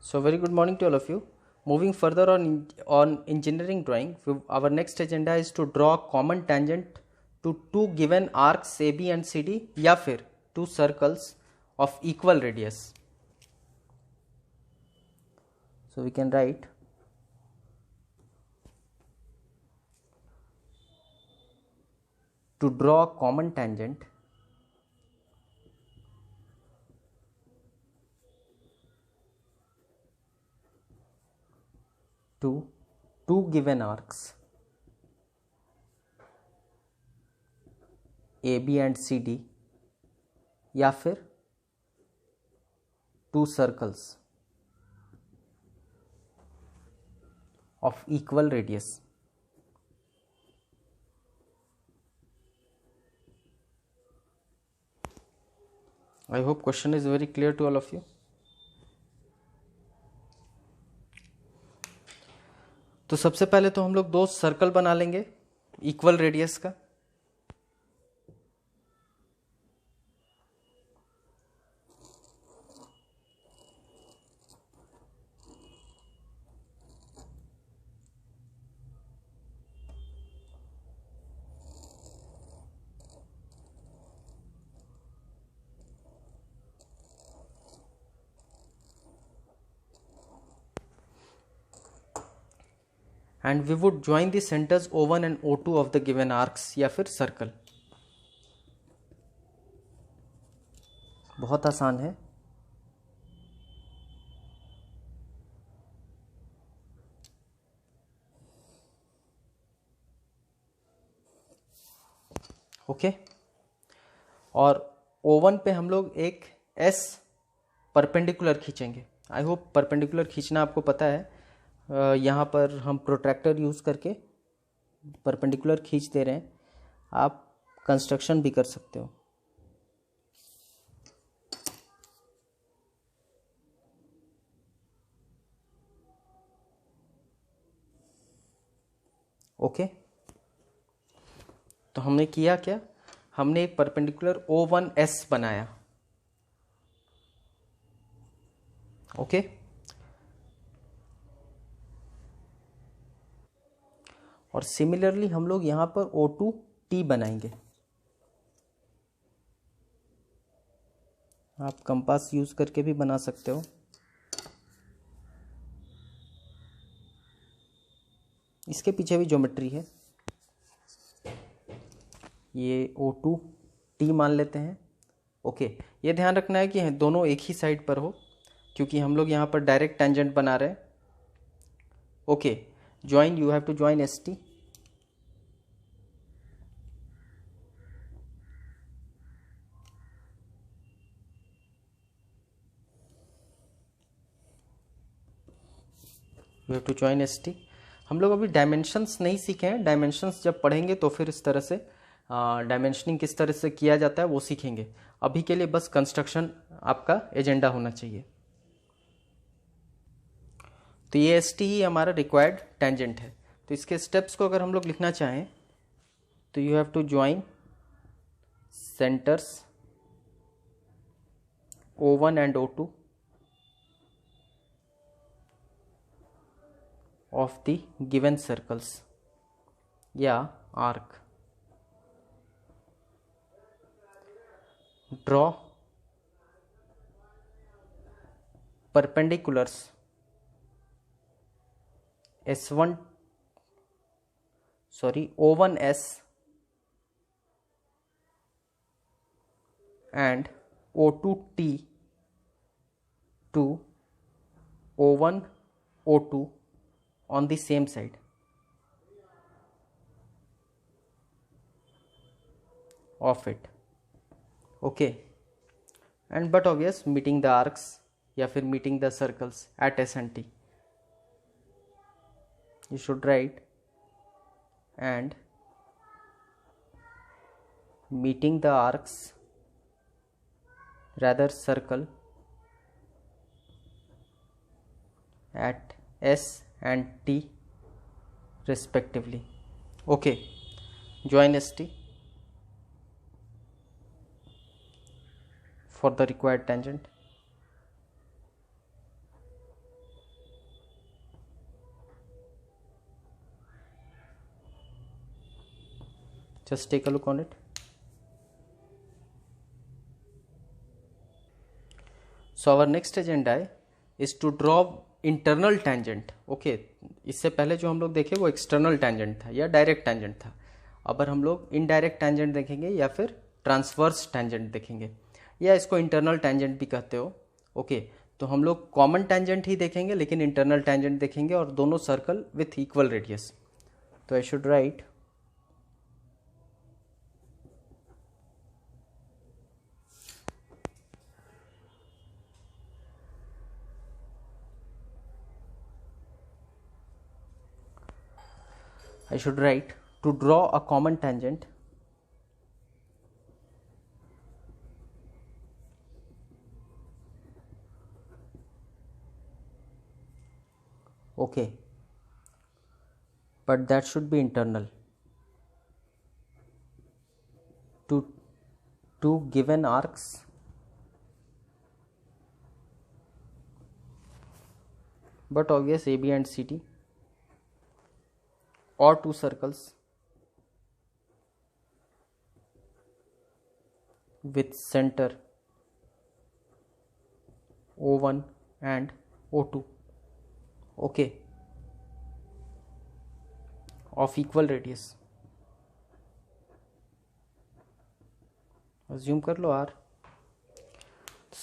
So very good morning to all of you. Moving further on engineering drawing, our next agenda is to draw a common tangent to two given arcs AB and CD या फिर two circles of equal radius. So we can write to draw a common tangent to two given arcs AB and CD या फिर two circles of equal radius. I hope question is very clear to all of you. तो सबसे पहले तो हम लोग दो circle बना लेंगे इक्वल रेडियस का. And we would join the centers O1 and O2 of the given arcs या फिर सर्कल. बहुत आसान है. ओके. और O1 पे हम लोग एक S परपेंडिकुलर खींचेंगे. आई होप परपेंडिकुलर खींचना आपको पता है. यहाँ पर हम प्रोट्रैक्टर यूज़ करके परपेंडिकुलर खींच दे रहे हैं. आप कंस्ट्रक्शन भी कर सकते हो. ओके. तो हमने किया क्या, हमने एक परपेंडिकुलर O1S बनाया. ओके. और सिमिलरली हम लोग यहाँ पर O2T बनाएंगे. आप कंपास यूज़ करके भी बना सकते हो. इसके पीछे भी ज्योमेट्री है. ये O2T मान लेते हैं. ओके. ये ध्यान रखना है कि दोनों एक ही साइड पर हो, क्योंकि हम लोग यहाँ पर डायरेक्ट टेंजेंट बना रहे हैं. Okay. Join, you have to join ST. You have to join ST. हम लोग अभी डायमेंशंस नहीं सीखे हैं. डायमेंशंस जब पढ़ेंगे तो फिर इस तरह से डायमेंशनिंग किस तरह से किया जाता है वो सीखेंगे. अभी के लिए बस कंस्ट्रक्शन आपका एजेंडा होना चाहिए. तो ये ST ही हमारा रिक्वायर्ड टेंजेंट है. तो इसके स्टेप्स को अगर हम लोग लिखना चाहें तो you have to join centres O1 एंड O2 of the given circles या arc. Draw perpendiculars O1S and O2T to O1 O2 on the same side. Of it. Okay. And but obvious meeting the arcs या फिर meeting the circles at S and T. You should write and meeting the arcs, rather circle, at S and T respectively. Okay. Join ST for the required tangent. Just take a look on it. So our next agenda is to draw internal tangent. Okay, इससे पहले जो हम लोग देखे वो external tangent था या direct tangent था. अब हम लोग इनडायरेक्ट टेंजेंट देखेंगे या फिर ट्रांसवर्स टेंजेंट देखेंगे, या इसको इंटरनल टेंजेंट भी कहते हो. ओके, तो हम लोग कॉमन टेंजेंट ही देखेंगे लेकिन इंटरनल टेंजेंट देखेंगे, और दोनों सर्कल विथ इक्वल रेडियस. तो I should write to draw a common tangent okay, but that should be internal to two given arcs but obvious AB and CD, or two circles with center O1 and O2, okay, of equal radius. Assume कर लो R.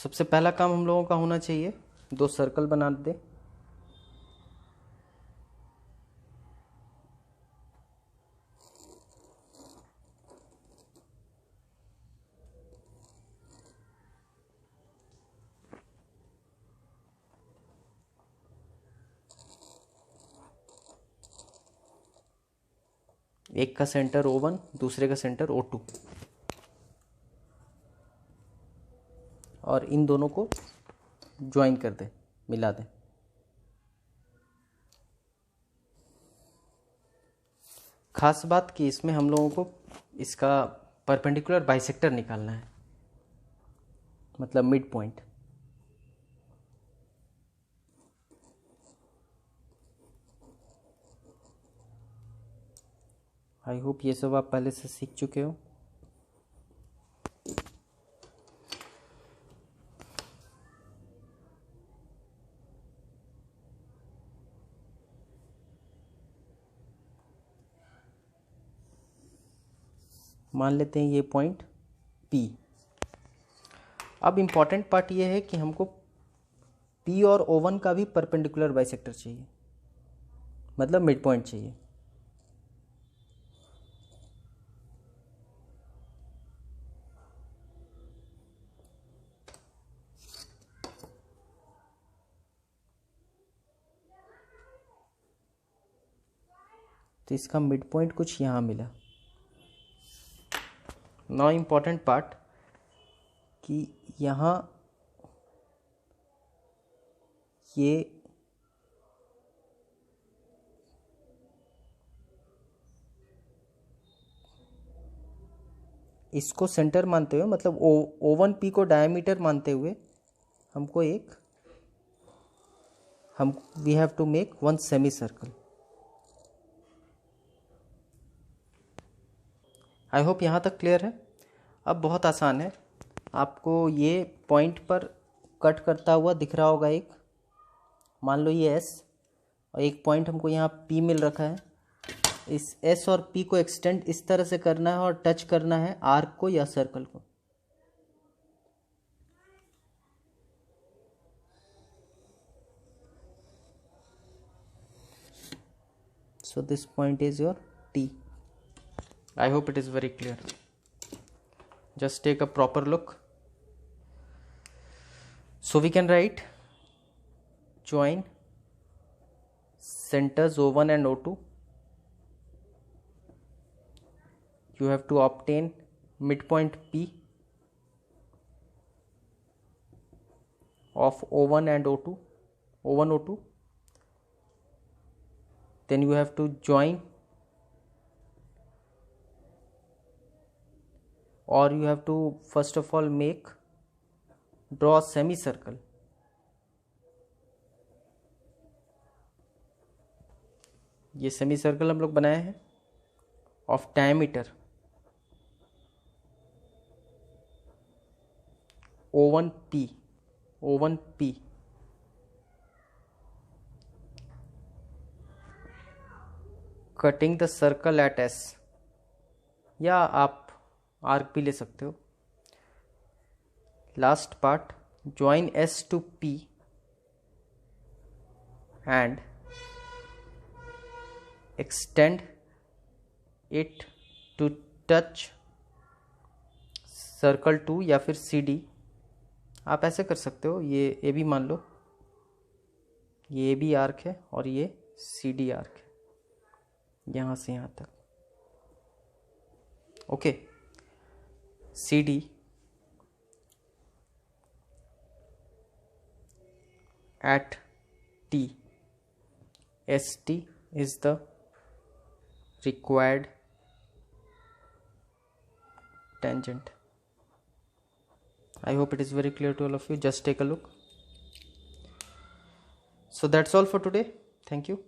सबसे पहला काम हम लोगों का होना चाहिए, दो सर्कल बना दे. एक का सेंटर O1, दूसरे का सेंटर O2, और इन दोनों को ज्वाइन कर दे, मिला दे. खास बात कि इसमें हम लोगों को इसका परपेंडिकुलर बाइसेक्टर निकालना है, मतलब मिड पॉइंट. आई होप ये सब आप पहले से सीख चुके हो. मान लेते हैं ये पॉइंट P. अब इम्पॉर्टेंट पार्ट ये है कि हमको P और O1 का भी परपेंडिकुलर बाइसेक्टर चाहिए, मतलब मिड पॉइंट चाहिए. तो इसका मिड पॉइंट कुछ यहाँ मिला. नाउ इम्पॉर्टेंट पार्ट कि यहाँ ये इसको सेंटर मानते हुए, मतलब O1P को डायमीटर मानते हुए हमको we have to make one semi circle. I hope यहाँ तक क्लियर है. अब बहुत आसान है, आपको ये पॉइंट पर कट करता हुआ दिख रहा होगा एक, मान लो ये S, और एक पॉइंट हमको यहाँ P मिल रखा है. इस S और P को एक्सटेंड इस तरह से करना है और टच करना है आर्क को या सर्कल को. So this point is your T. I hope it is very clear. Just take a proper look. So we can write join centers O1 and O2. You have to obtain midpoint P of O1 and O2, O1 O2. Then you have to join, or you have to first of all draw a semicircle. ये semi circle हम लोग बनाए हैं of diameter O1P, O1P cutting the circle eight S, या आप arc भी ले सकते हो. Last part, join S to P and extend it to touch circle 2 या फिर CD. आप ऐसे कर सकते हो. ये AB मान लो, ये AB आर्क है और ये CD आर्क है, यहाँ से यहाँ तक. Okay, CD at T, ST is the required tangent. I hope it is very clear to all of you. Just take a look. So that's all for today. Thank you.